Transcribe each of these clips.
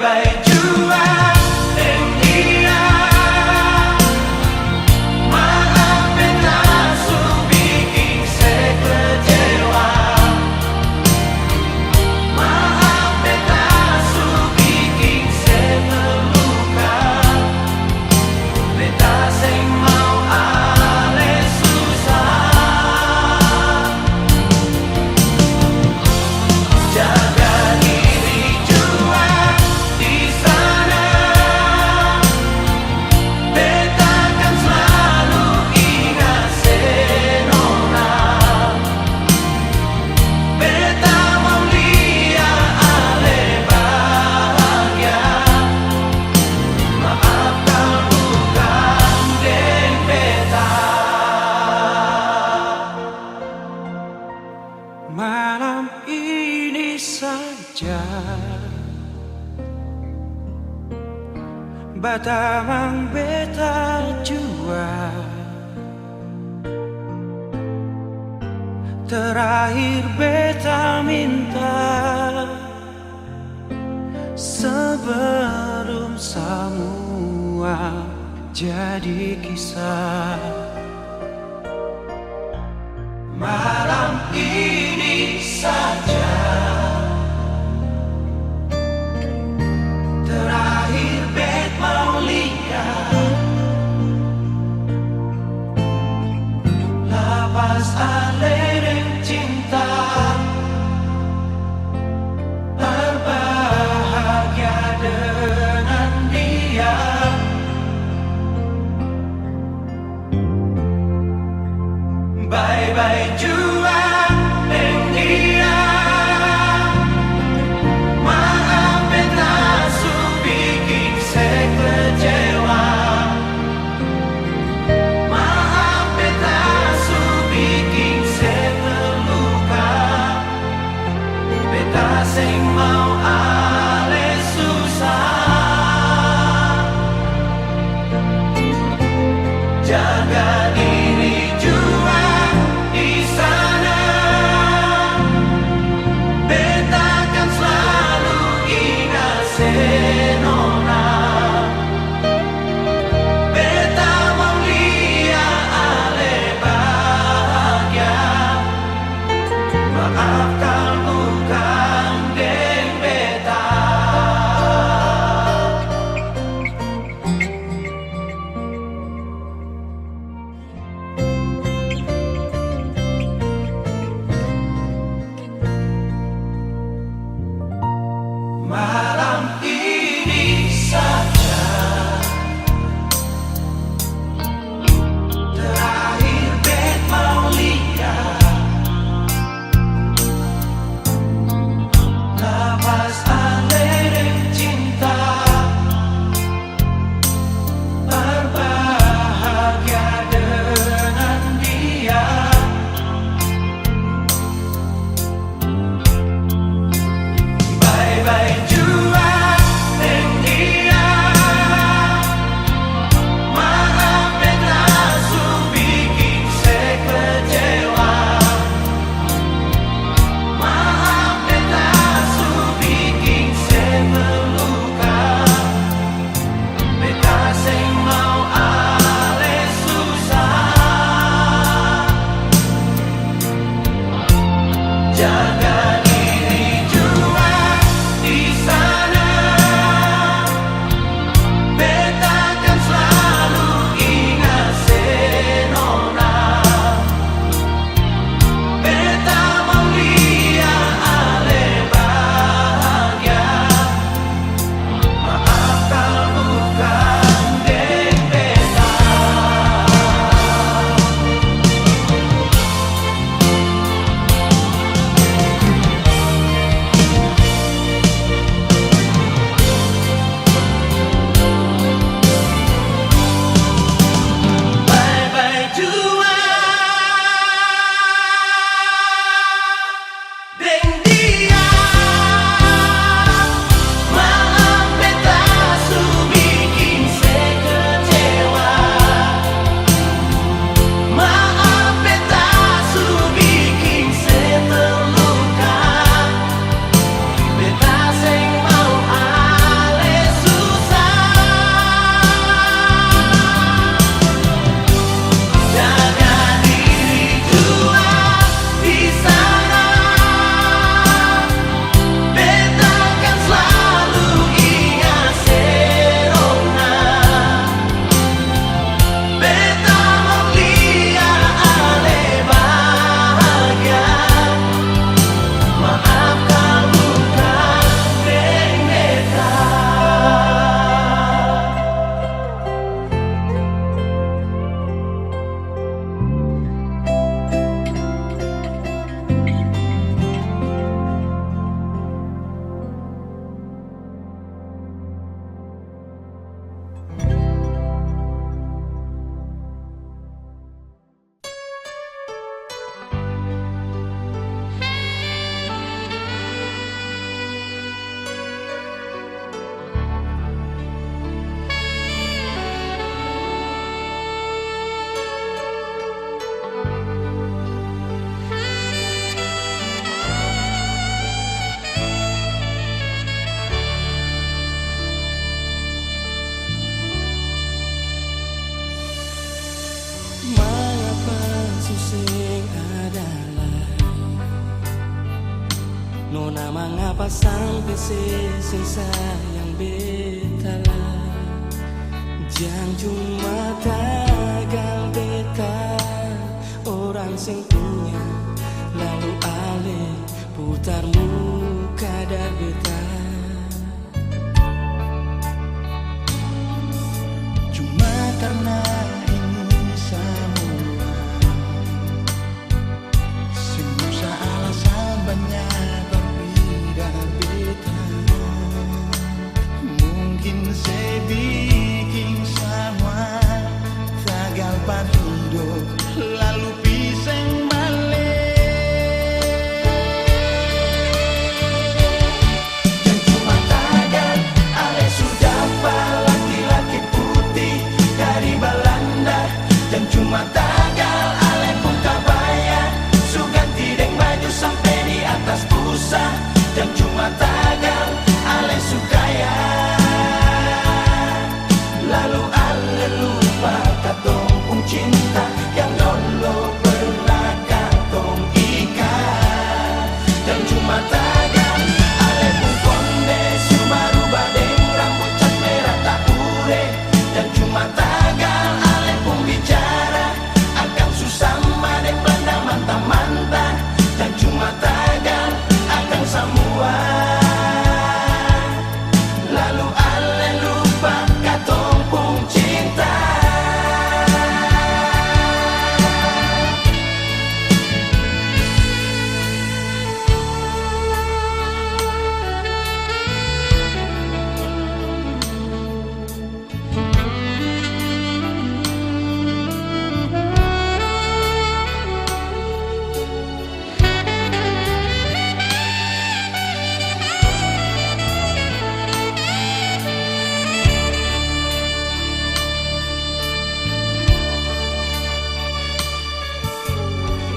Bye-bye jua deng dia. Maafkanlah su bikin saya kecewa. Maafkanlah su bikin saya terluka. Beta sing mau ale susah. Jaga diri jua di sana. Beta kan selalu ingat senona. Beta mau lihat ale bahagia. Maafkan bukan deng beta. Malam ini saja batamang beta jua. Terakhir beta minta sebelum semua jadi kisah. Malam ini saja terakhir bet mau lihat. Lapas alereng cinta berbahagia dengan dia. Bye-bye jua deng dia. Maafkanlah su bikin saya kecewa. Maafkanlah su bikin saya terluka. Beta sing mau ale susah. Jaga diri jua di sana. Beta kan selalu ingat senona. Beta mau lihat ale bahagia. Maafkan bukan deng beta. Malam ini Mengapa sampai sing sayang beta lah, jangan cuma tagal beta orang sing punya, lalu alih putar muka dar beta. Cuma karena ini semua, semua alasan banyak berbeda beta. Mungkin saya bikin semua tagal pada hidup, lalu pisang balik. Dan cuma tagal ale sudah laki-laki putih dari Belanda. Dan cuma tagal ale pun kabaya suganti deng baju sampai di atas busa. Dan cuma tagal ale sukaya, lalu ale lupa katong pun cinta yang dulu pernah katong ikat. Dan cuma tagal ale pun konde Subaru badeng rambut cat merah tak ure. Dan cuma tagal ale pun bicara akan susah madeng Belanda mantap-mantap. Dan cuma tagal akan semua, lalu ale lupa katong pun cinta.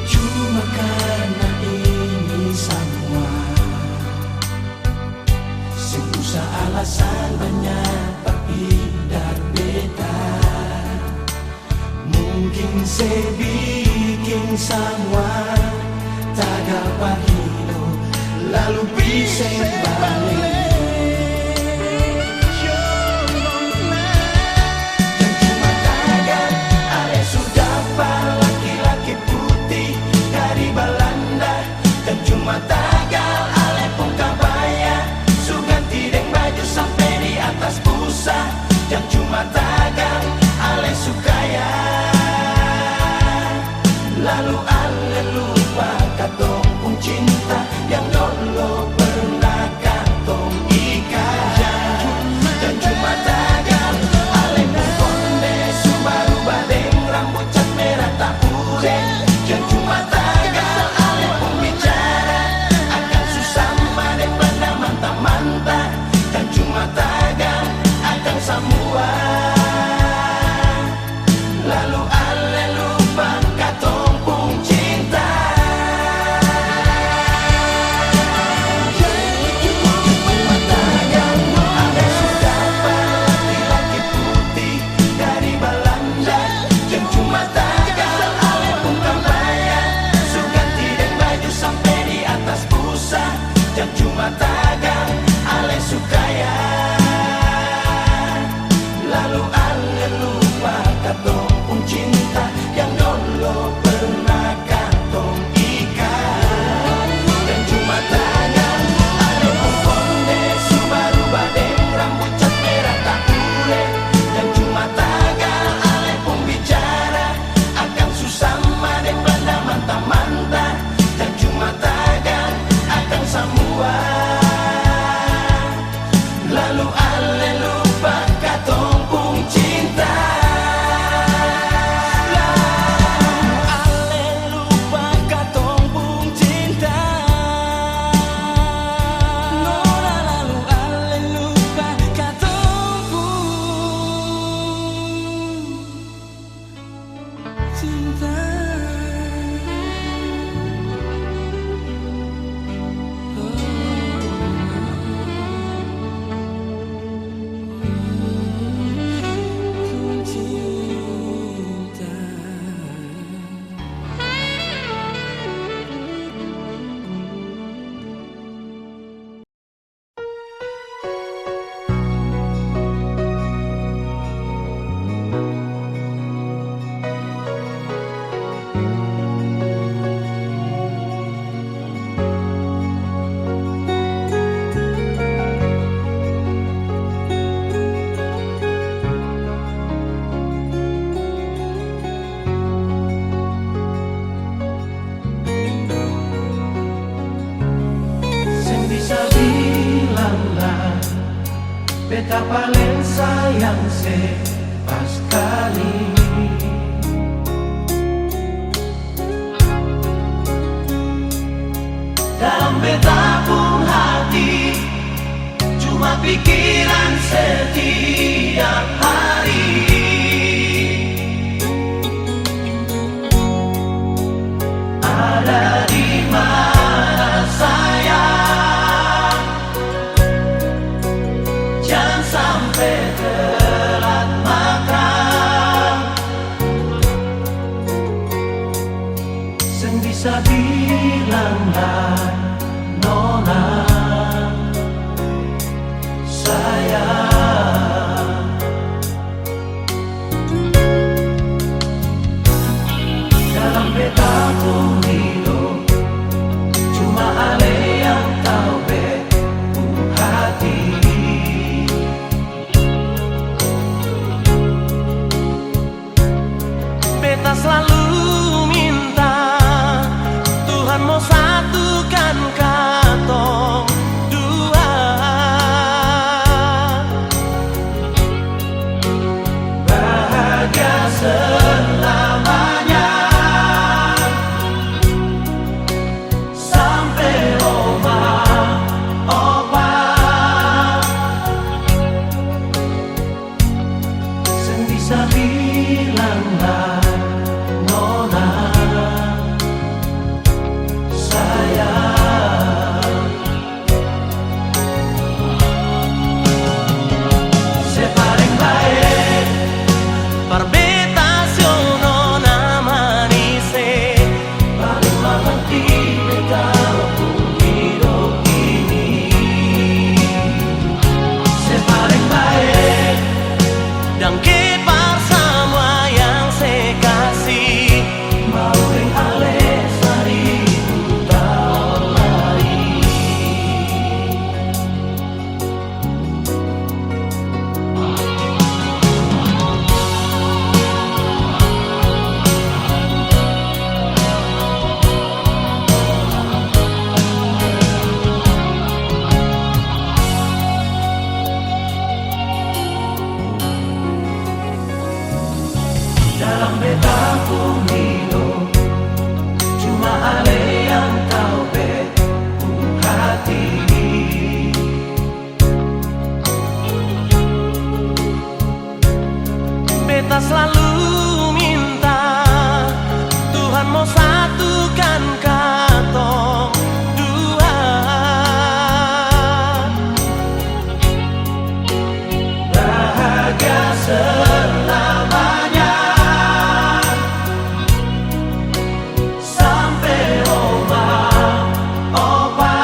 Cuma karena ini semua, susah alasan banyak berpindah beta. Mungkin saya bikin semua tagal pahino, lalu bisa balik. Dan cuma tagal ale sudah laki-laki putih dari Belanda. Dan cuma tagal ale pun kabaya suganti deng baju sampai di atas busa. Dan cuma tagal ale sukaya, lalu ale lupa katong pun cinta yang dulu pernah katong ikat. Dan cuma tagal ale pun konde Subaru badeng rambut cat merah tak ure. Dan cuma tagal ale pun bicara akan susah madeng Belanda mantap-mantap. Dan cuma tagal akan semua, lalu ale lupa katong pun cinta. Cuma tagal ale sudah laki-laki putih dari Belanda. Dan cuma tagal ale pun kabaya suganti deng baju sampai di atas busa. Dan cuma tagal ale sukaya, lalu ale lupa katong pun cinta yang dulu pernah katong ikat. Dan cuma tagal ale pun konde Subaru badeng rambut cat merah tak ure. Dan cuma tagal ale pun bicara akan susah madeng Belanda mantap-mantap. Dan cuma tagal akan semua, lalu ale lupa katong pun cinta. Ale lupa katong pun cinta. Nona, lalu ale lupa katong pun cinta. Oh. beta paling sayang se pas kali. Dalam beta pun hati cuma pikiran setiap hari. Ada di mana sayang, jangan sampai telat makan. Sen bisa bilanglah nona sayang. Dalam beta pun hidup cuma ale yang tahu hati. Beta selalu minta Tuhan mau satukan katong dua. Bahagia selamanya sampai oma opa. Sen bisa bilanglah nona sayang. Se paling baik Perbetasion nona manise, paling mengerti beta hidup ini. Se paling baik dan kepar semua yang saya kasih. mau ring ale 1000 tahun lagi. Dalam beta pun hidup cuma ale yang tahu hati. Beta selalu minta Tuhan mau satukan katong dua. Bahagia selamanya sampai oma opa.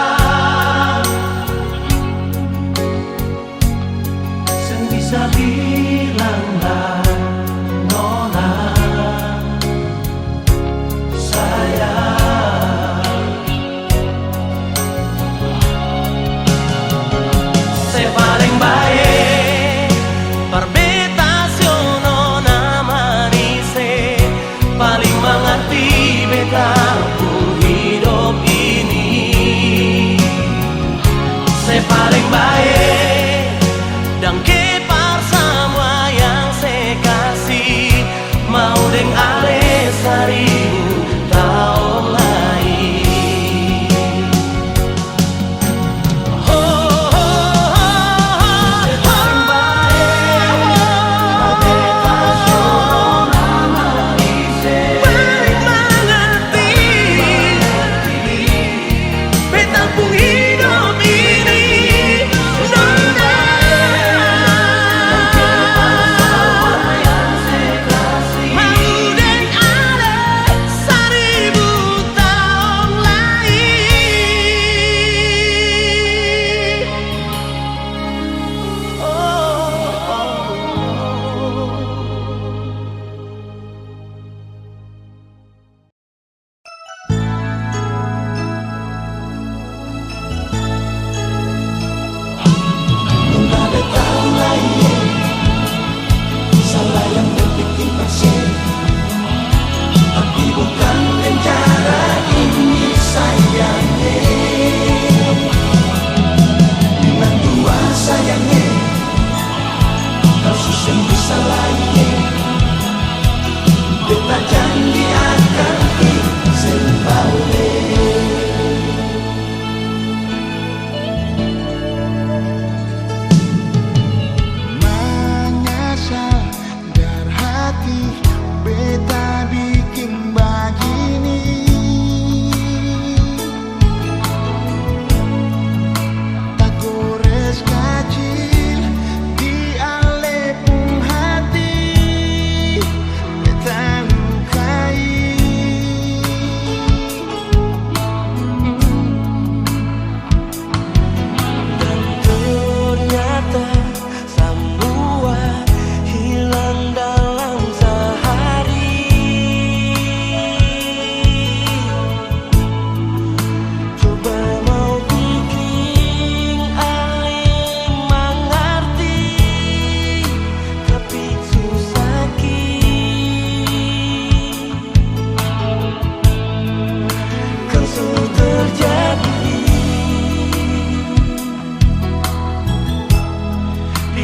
Sen bisa bilanglah nona sayang. Se paling baik Perbetasion nona manise, paling mengerti beta hidup ini. se paling baik Dan kepar semua yang saya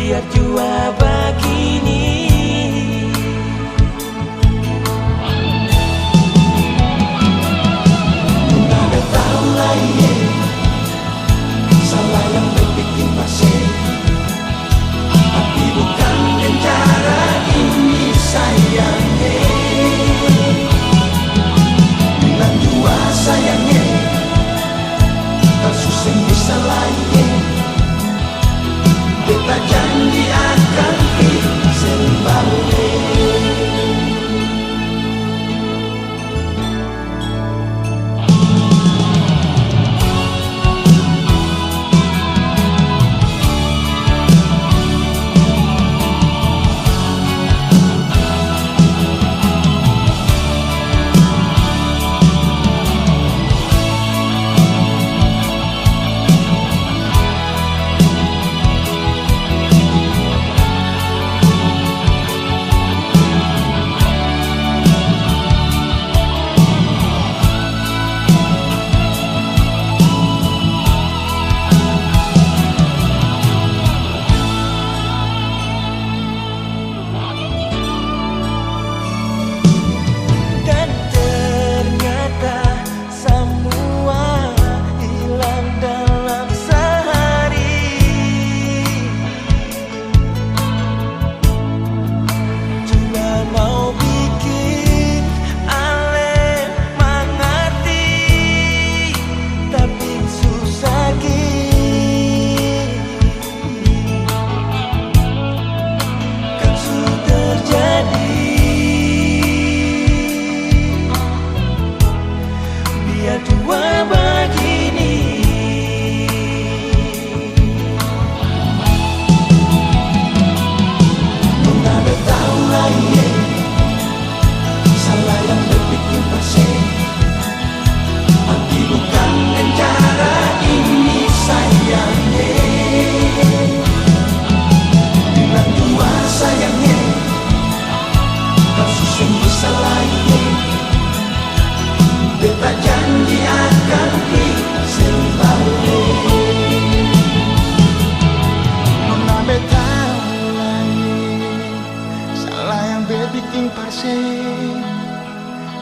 biar jua begini. Nggak tahu lagi salah yang berbikin pasir, tapi bukan dengan cara ini sayangnya. Bilang jua sayangnya, kasus yang bisa lainnya. Kita janji akan kembali.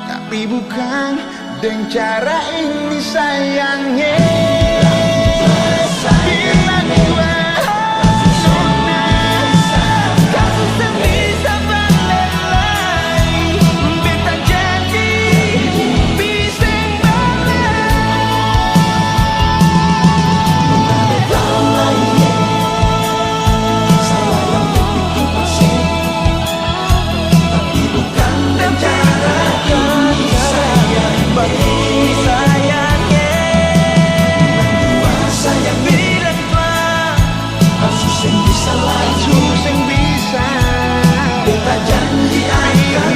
Tapi bukan dengan cara ini sayangnya. Bilang jua nona, kamu tak bisa balik lagi. Beta janji bisa balik. Tahu lagi salah yang berbikin pusing, tapi bukan dengan cara ini sayangnya. Beta janji akan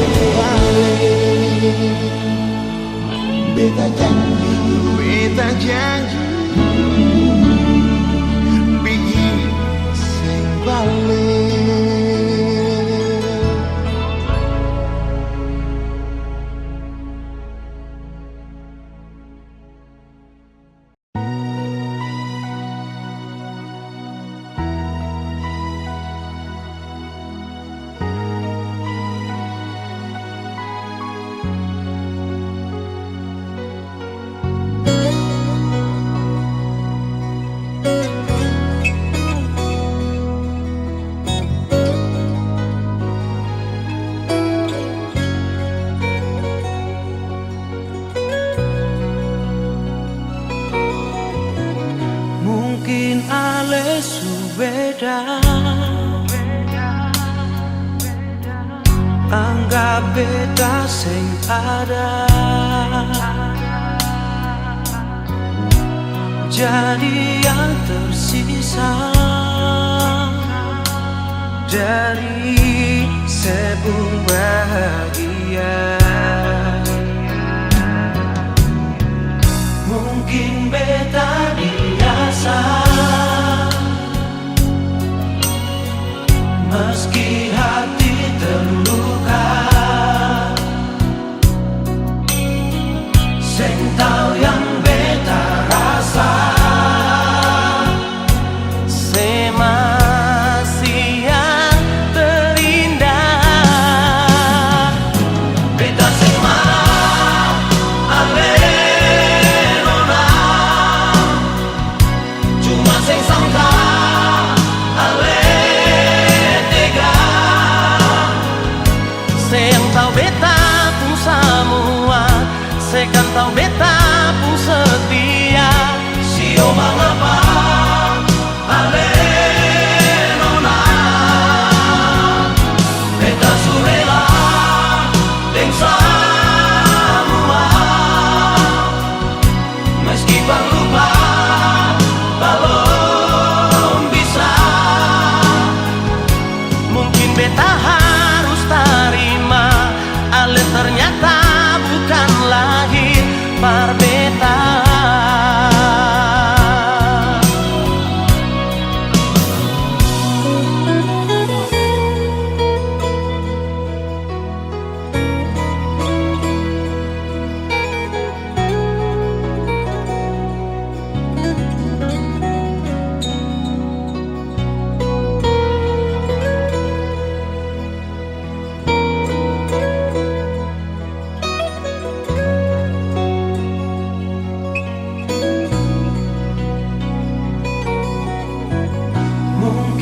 kembali. Beta janji bikin kembali. Mungkin ale su beda, anggap beta sing ada, jadi yang tersisa dari sebuah bahagia. Mungkin beta biasa, meski hati terluka, sing tahu yang beta rasa, sing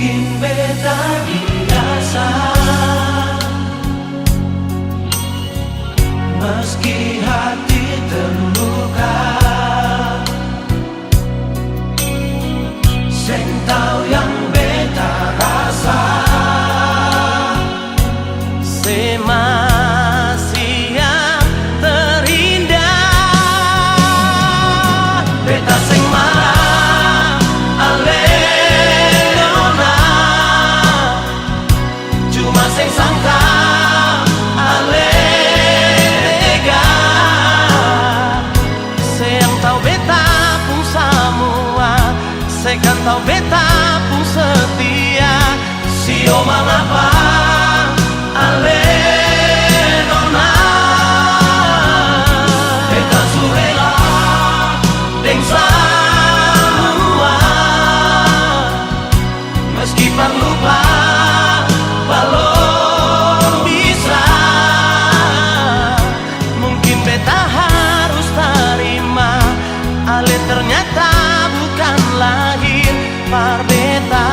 mungkin beta biasa, meski hati terluka. Seng tahu yang beta rasa, masih yang terindah. beta seng marah ale nona, cuma seng sangka ale tega. Sayang tahu beta pun semua, saya kan tahu beta pun setia. Sio mangapa ale nona, beta surela deng semua, meski parlupa balon bisa. Mungkin beta harus terima, ale ternyata bukan lahir par beta.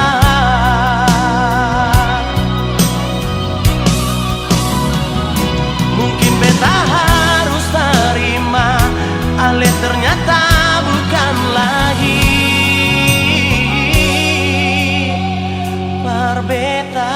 Mungkin beta harus terima, ale ternyata bukan lahir par beta.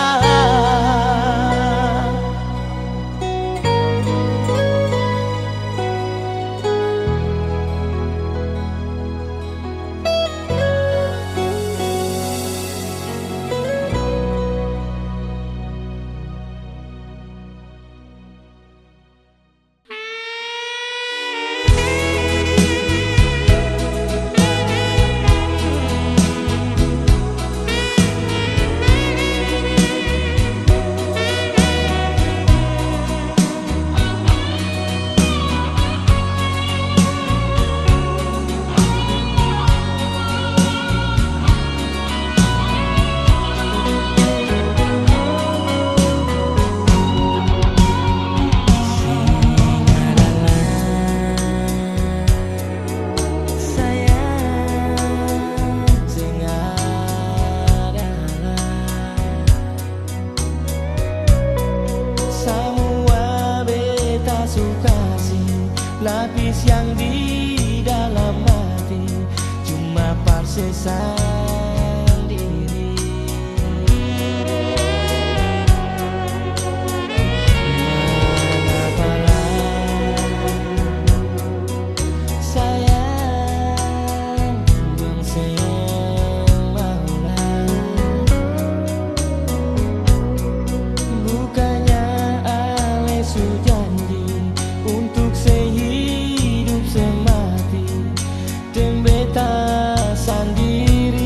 Lapis yang di dalam hati cuma parsesan diri. Mengapa sayang bengseng maulah, bukannya ale sujanji untuk sehidup semati, dan beta sendiri.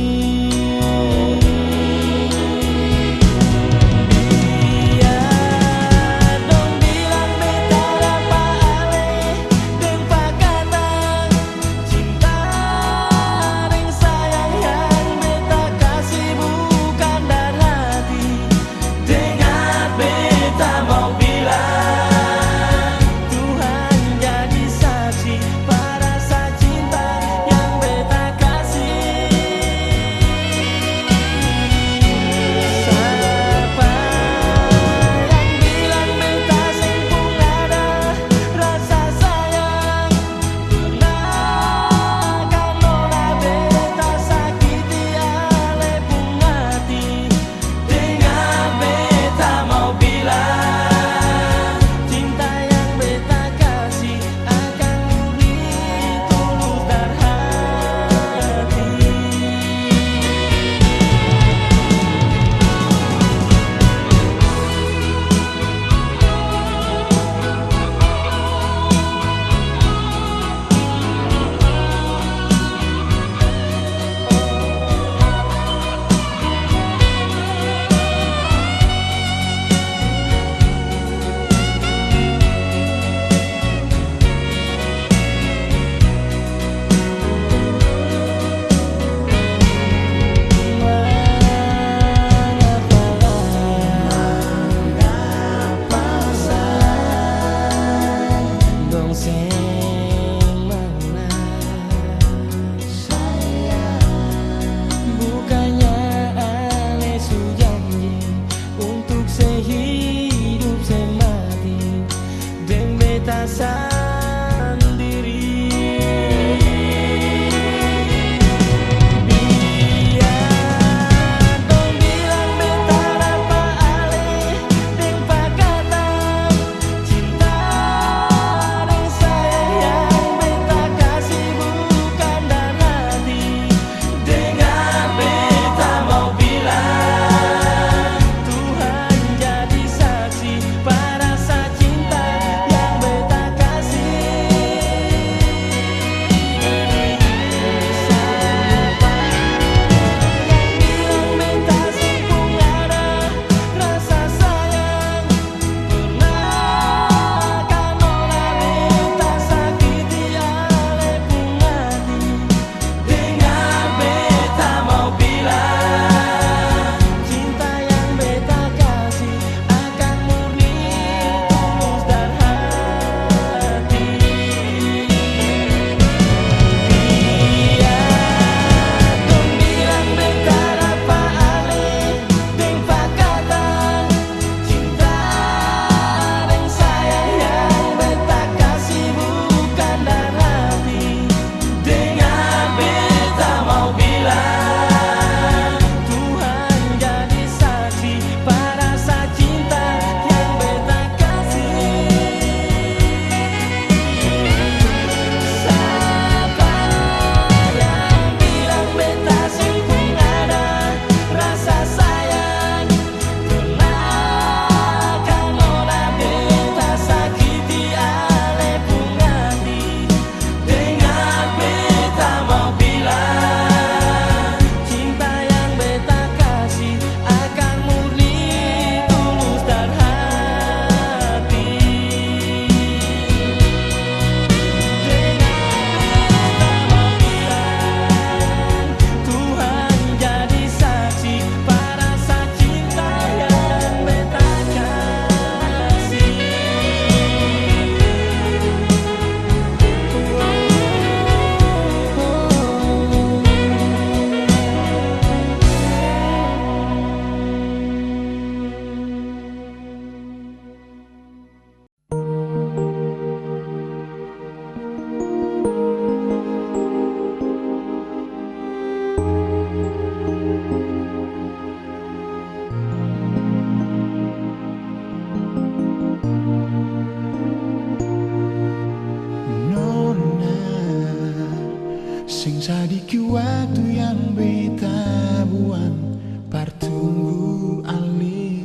Sadiki waktu yang beta buang partunggu ali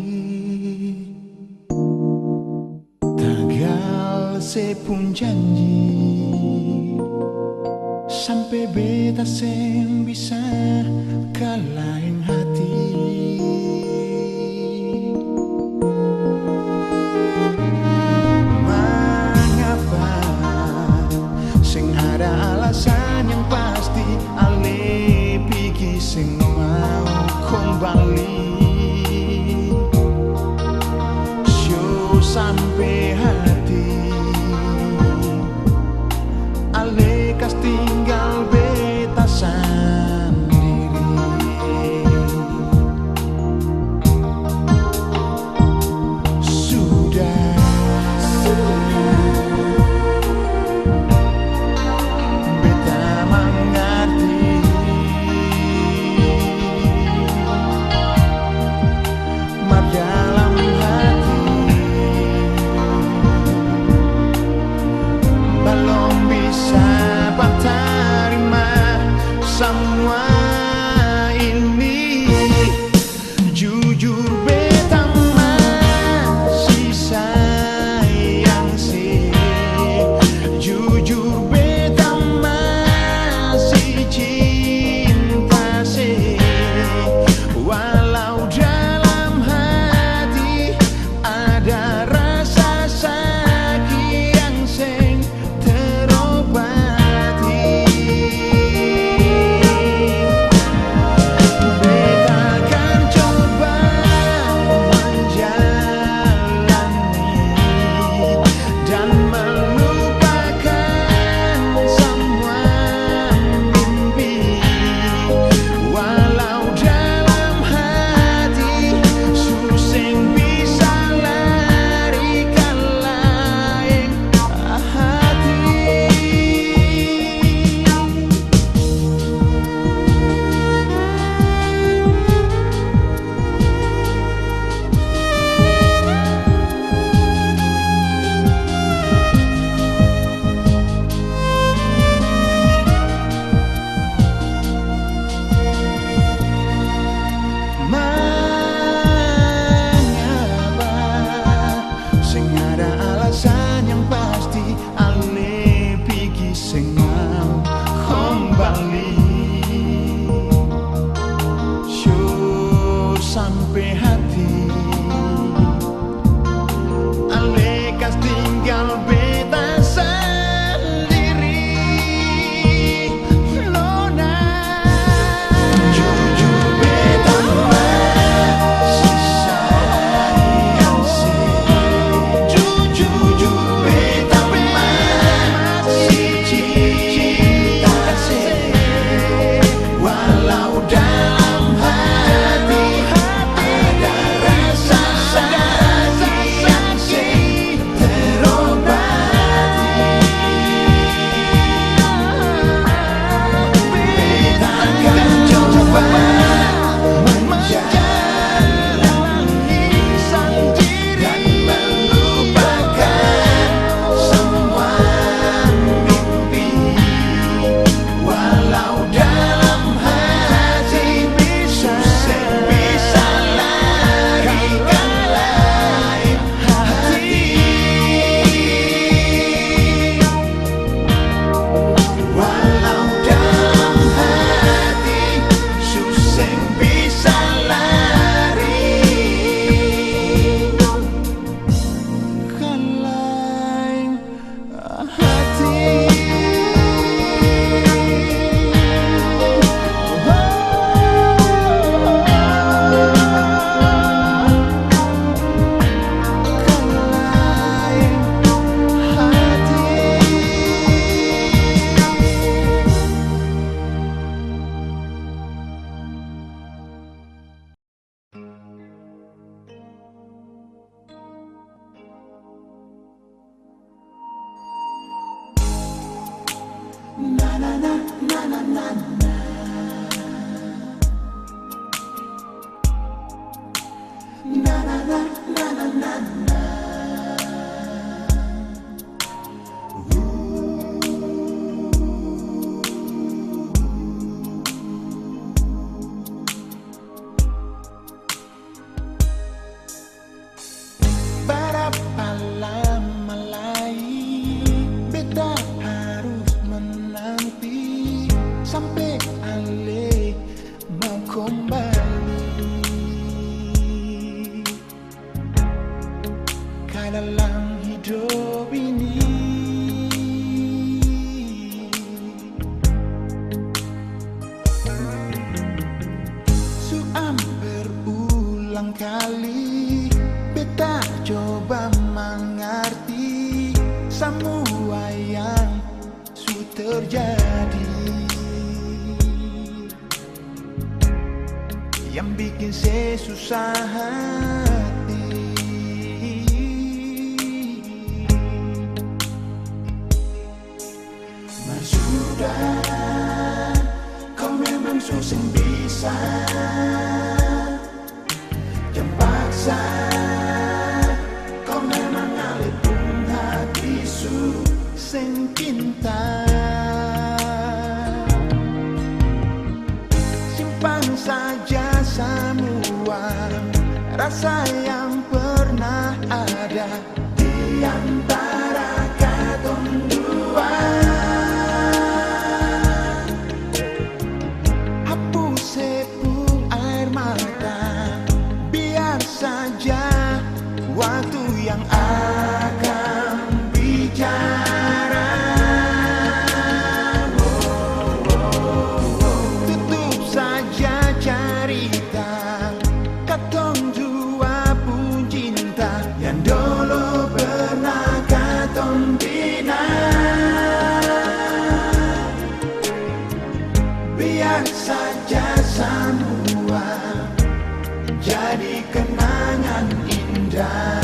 tagal sepun janji sampai beta sen bisa kalahin hati mengapa sing ada alasan yang pasti ale pigi sing mau kembali show sampai hati ale kas tinggal beta sendiri sudah Berapa lama lagi beta harus menanti sampai Ale mau kembali ke dalam hidup ini. Suam berulang kali beta coba mengerti semua yang sudah terjadi, yang bikin saya susah hati. Mas sudah, kau memang susah bisa jangan paksa. Sing cinta simpan saja semua rasa yang pernah ada di antara katong dua. Hapus sepung air mata, biar saja waktu yang akan bicara. Biar saja semua jadi kenangan indah.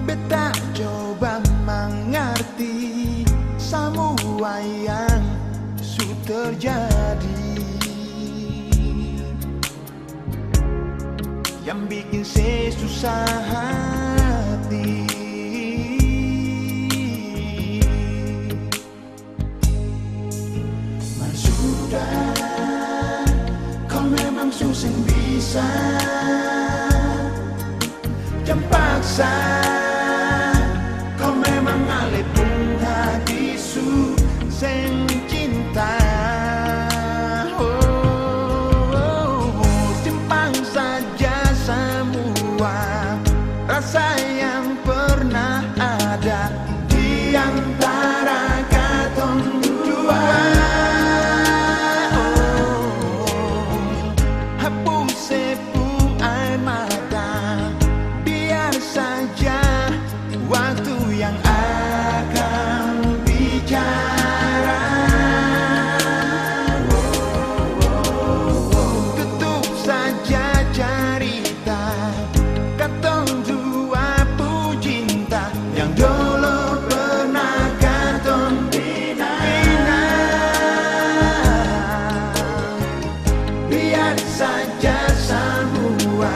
Beta coba mengerti semua yang sudah terjadi, yang bikin saya susah hati. Mas sudah, kau memang susah bisa jangan paksa. Kau memang alepung hati su sing cinta. Simpan saja semua rasa yang pernah ada di antara katong dua. Hapus sepung air mata, biar saja waktu yang akan bicara. Tutup saja cerita katong dua pucinta yang dulu pernah katong bina. Biar saja semua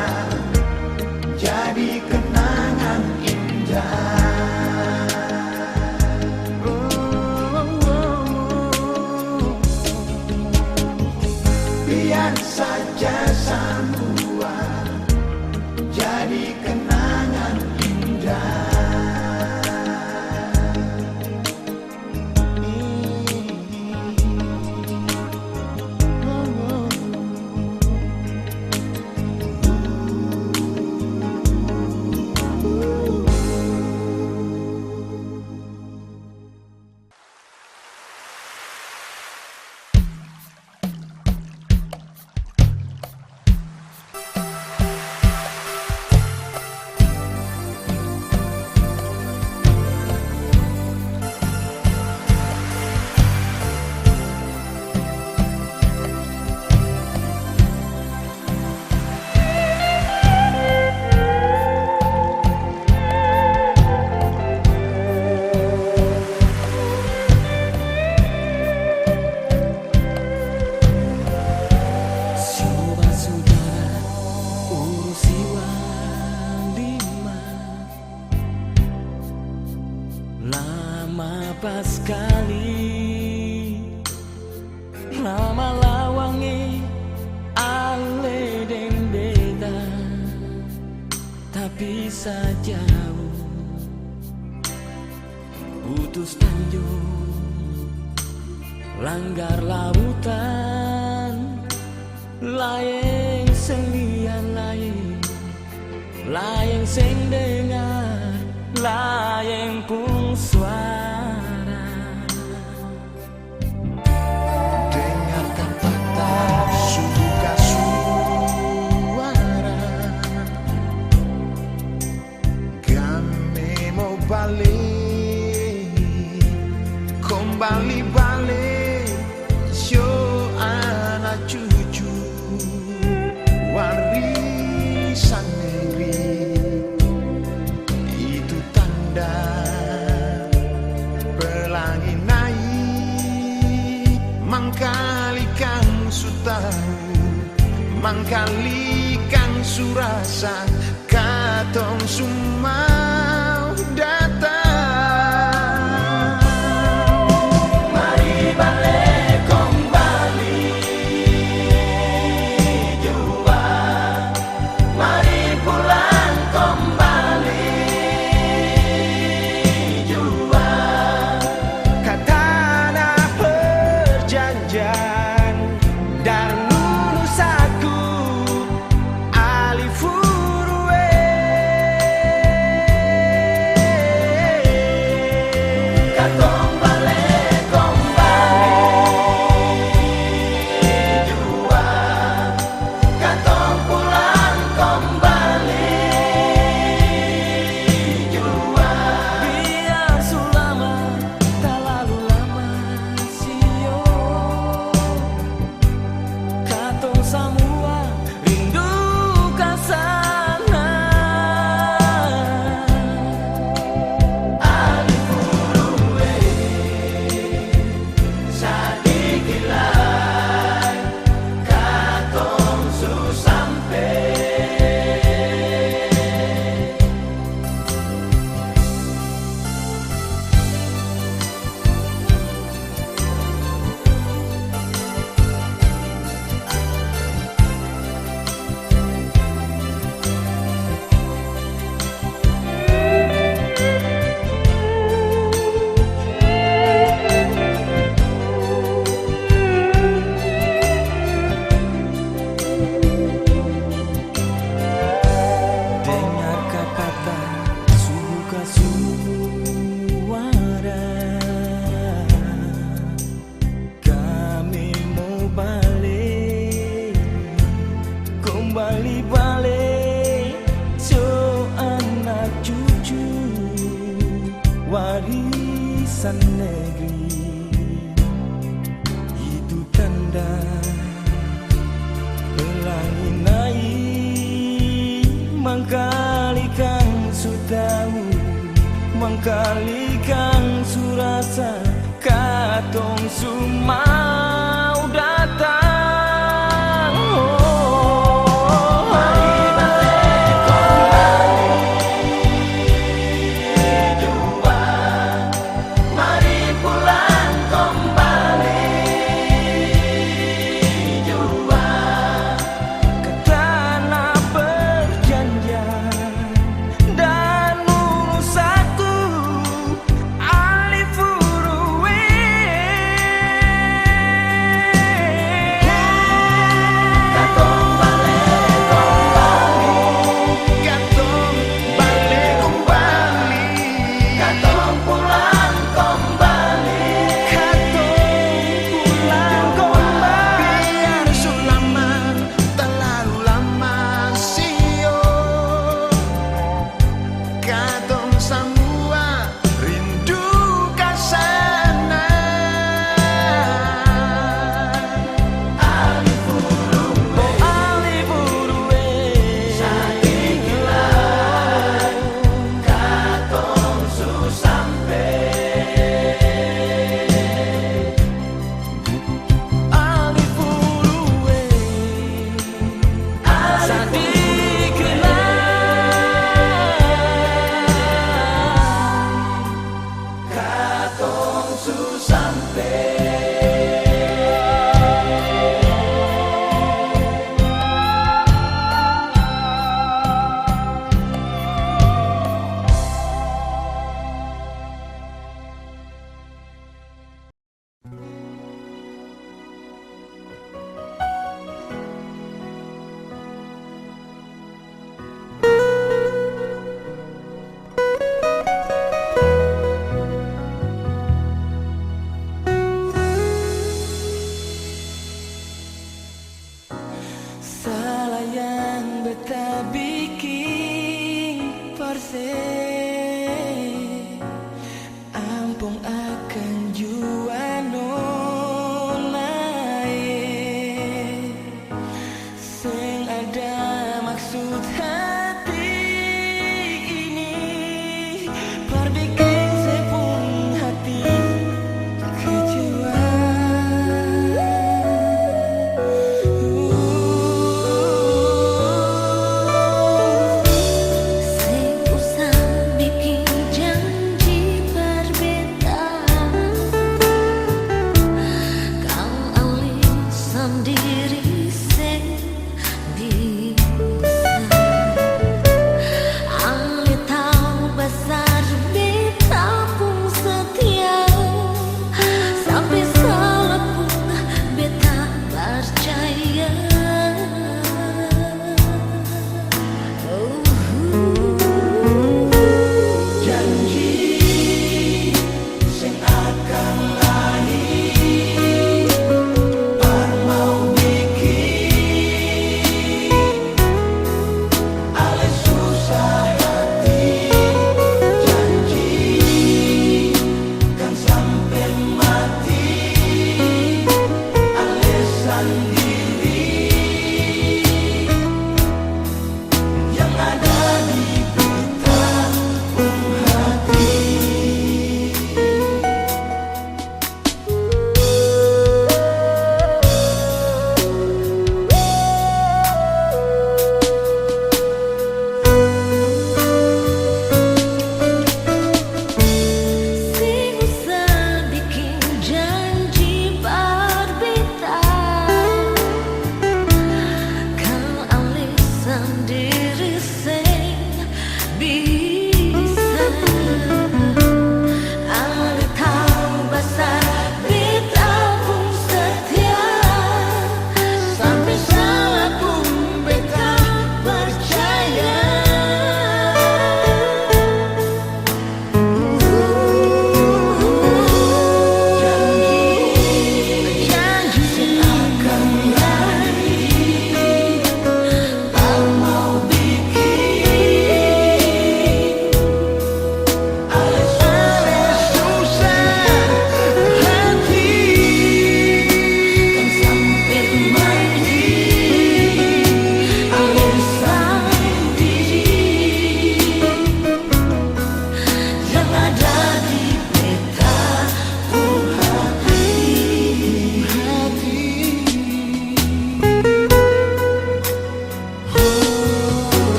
jadi kenangan indah. lama pas sekali, lama lawangi ale deng beta, tapi sajauh putus tanjung, langgar lautan, layang selian layang sing dengar, layang pun suara. Dengarkan patah suka suara, kami mau balik, kembali balik, show anak cucu warisan negeri. Itu tanda pelangi naik, mangkali kang su tahu, mangkali kang su rasa, katong sumau datang. Mari balik kembali jua, mari pulang kembali jua. Katana perjanjian dan lulus aku Ali Furue. Katong balik kembali jua, katong pulang kembali jua. Biar sulama tak lalu lama sio, katong semua rindu ke sana. Ali Furue sadikit lai, katong su sampai. Dengar kata suka suara, kami mau balik, kembali balik, so anak cucu warisan negeri. Itu tanda pelangi naik, mangkali kang su tahu, mangkali kang su rasa, katong su mau datang. Mari balik kembali jua, mari pulang kembali jua. Katana perjanjian dan lulus aku Ali Furue.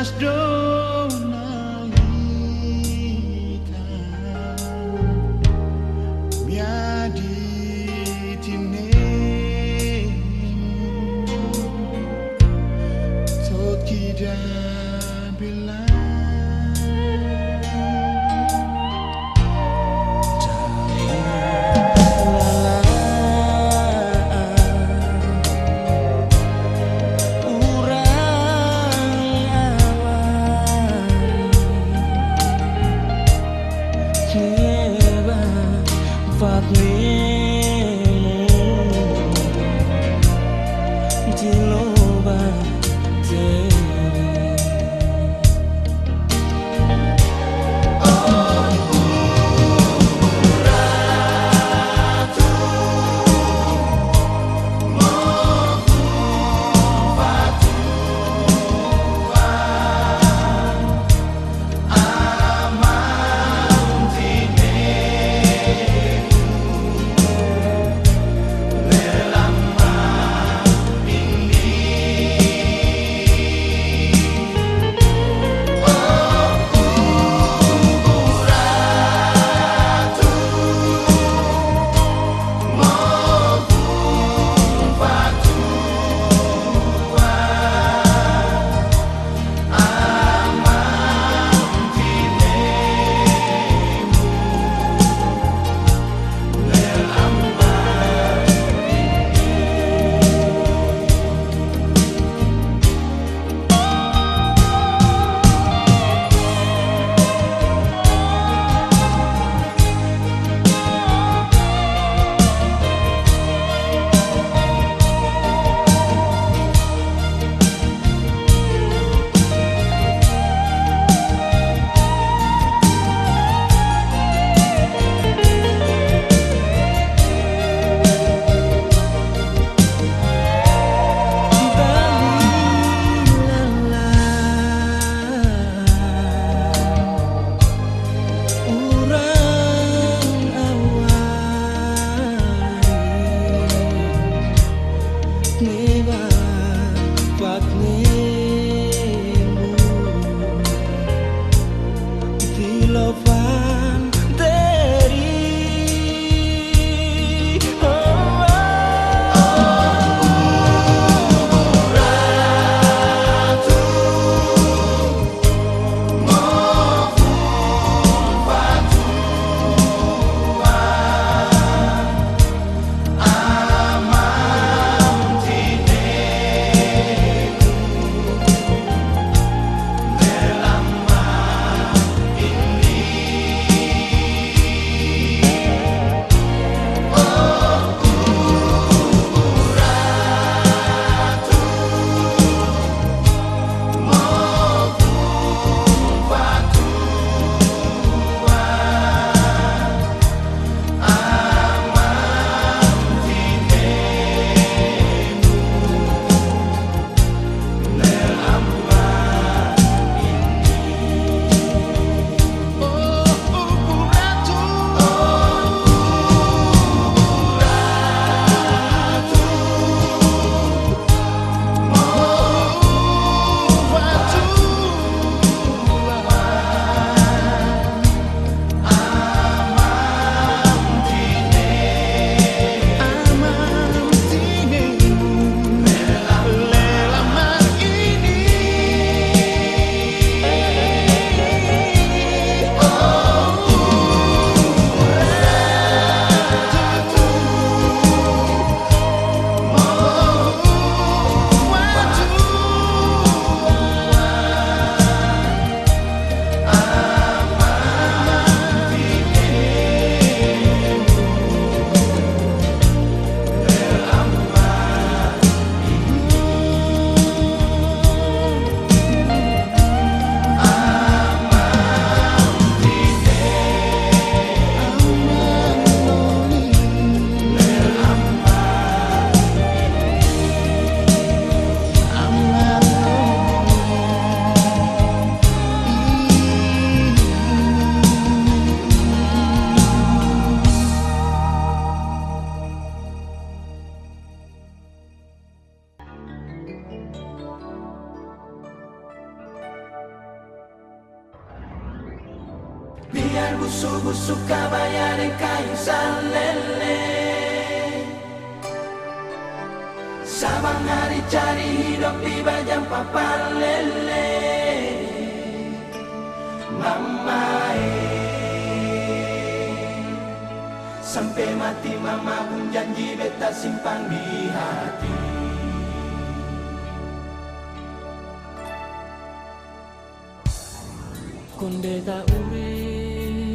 Mas Donalita miadi tinemu Tokida bilang Biar busuk-busuk kabaya dan kayu salele, sabang hari cari hidup di bajang papan lele. Mama sampai mati mama pun janji beta simpan di hati. Konde tak ure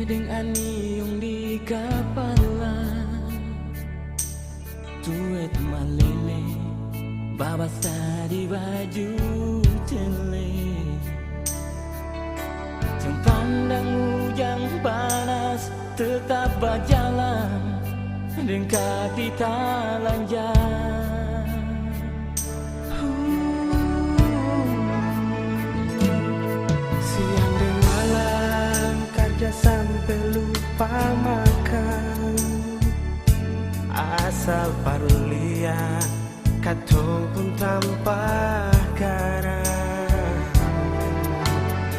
deng aniung di kepala, tuet malele babasa di baju tele. Jeng pandang hujan panas tetap berjalan deng kaki talanjang. Siang dan malam kerja sampai lupa makan, asal parulia katong pun tanpa garam.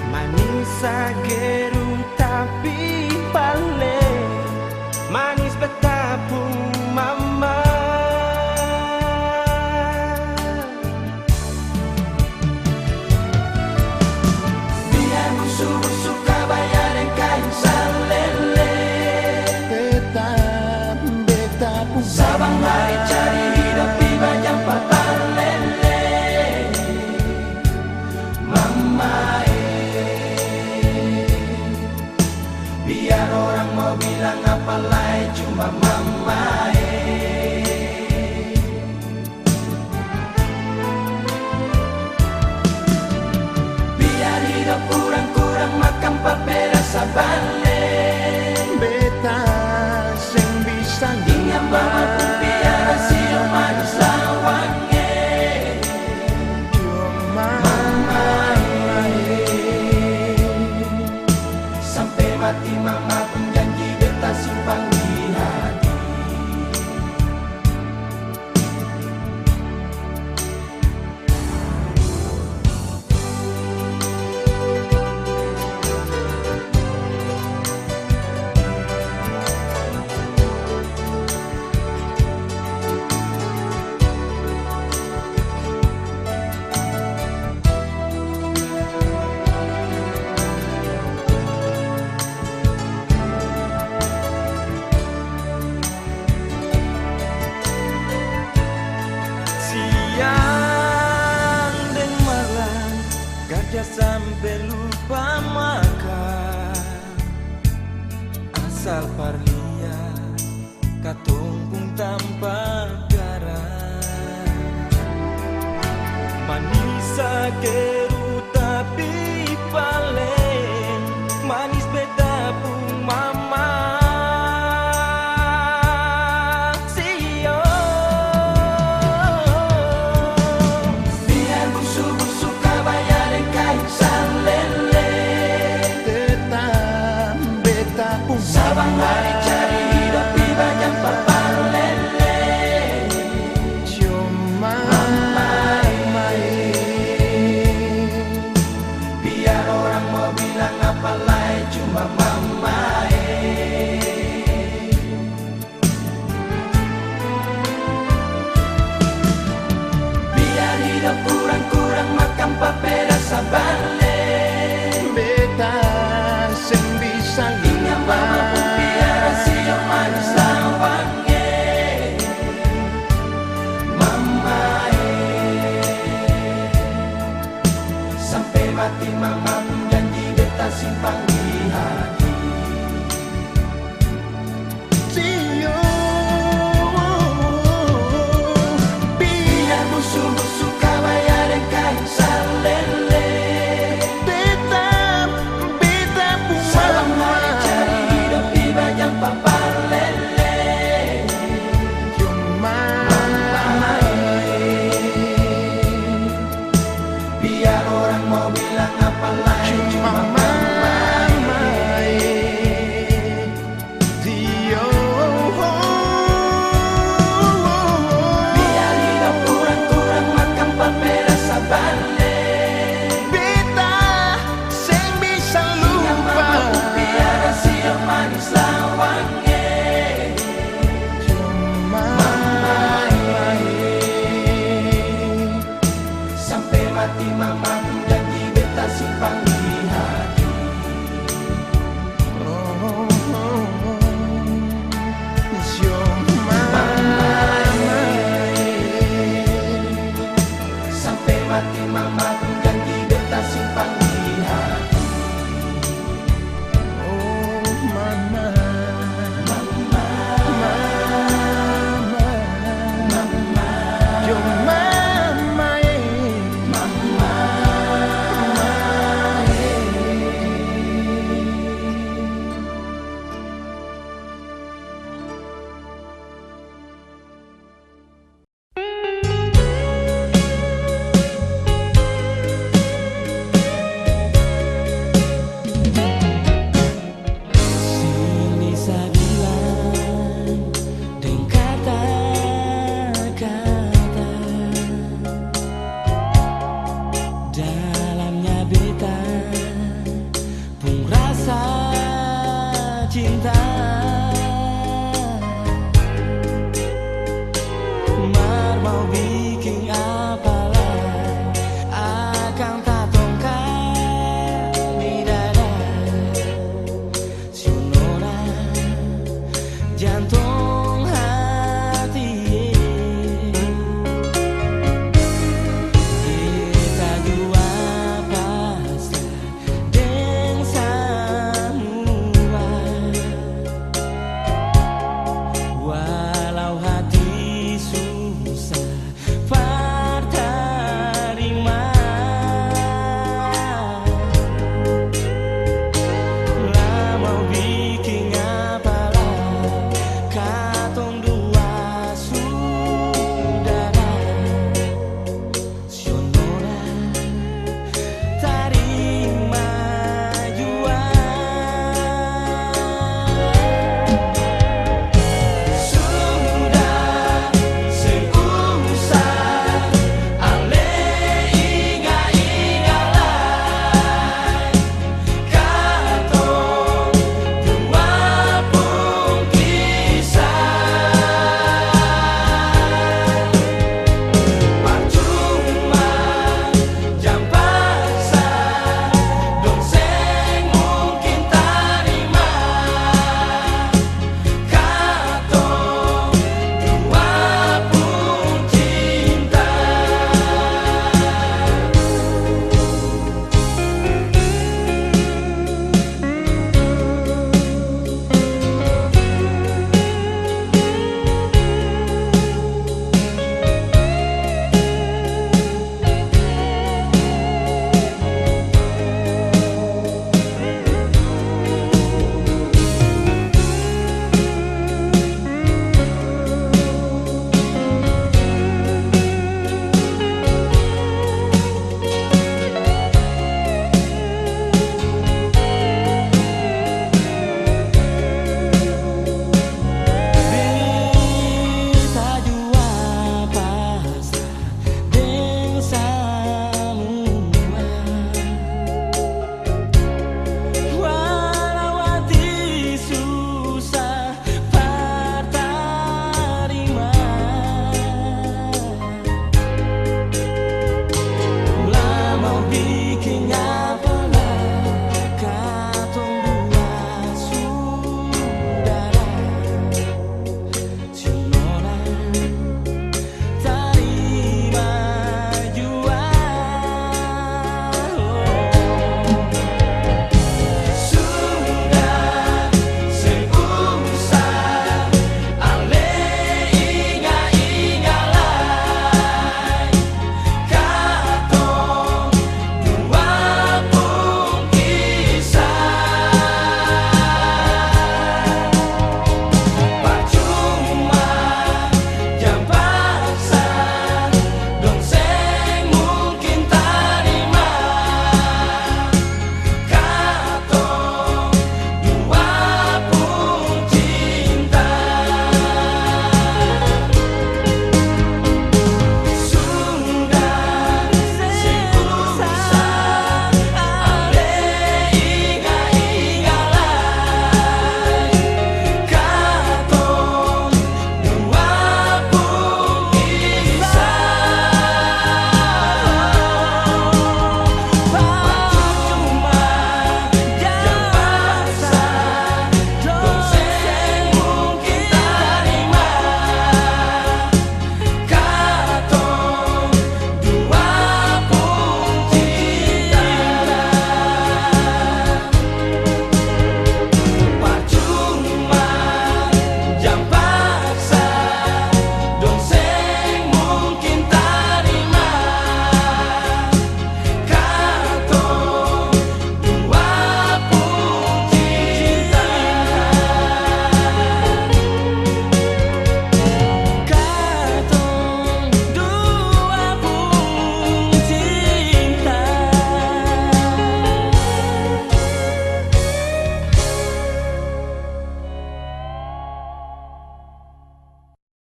Manis ageru tapi balik, manis betapung mama. Biar busuk-busuk kabaya dan kayu salele, Beta pun sabang hari cari hidup di bajang papan lele. Mama biar orang mau bilang apa lagi cuma mama biar hidup kurang-kurang makan papera sabale. beta sing bisa Ingat mama pun biar hasil manis lawange. cuma Sampai mati mama pun janji beta simpan di hati. Siang dan malam kerja sampai lupa makan, asal parlia katumpung tanpa garam. Manis ageru tapi paling manis beta pun mama. Biar busuk-busuk kabaya dan kayu salele, beta pun sabang hari cari hidup di bajang papan lele. cuma Biar orang mau bilang apa lagi cuma mama biar hidup kurang-kurang makan papera sabale. beta sing bisa Ingat mama pun biar hasil manis lawange. Mama sampai mati mama pun janji beta simpan di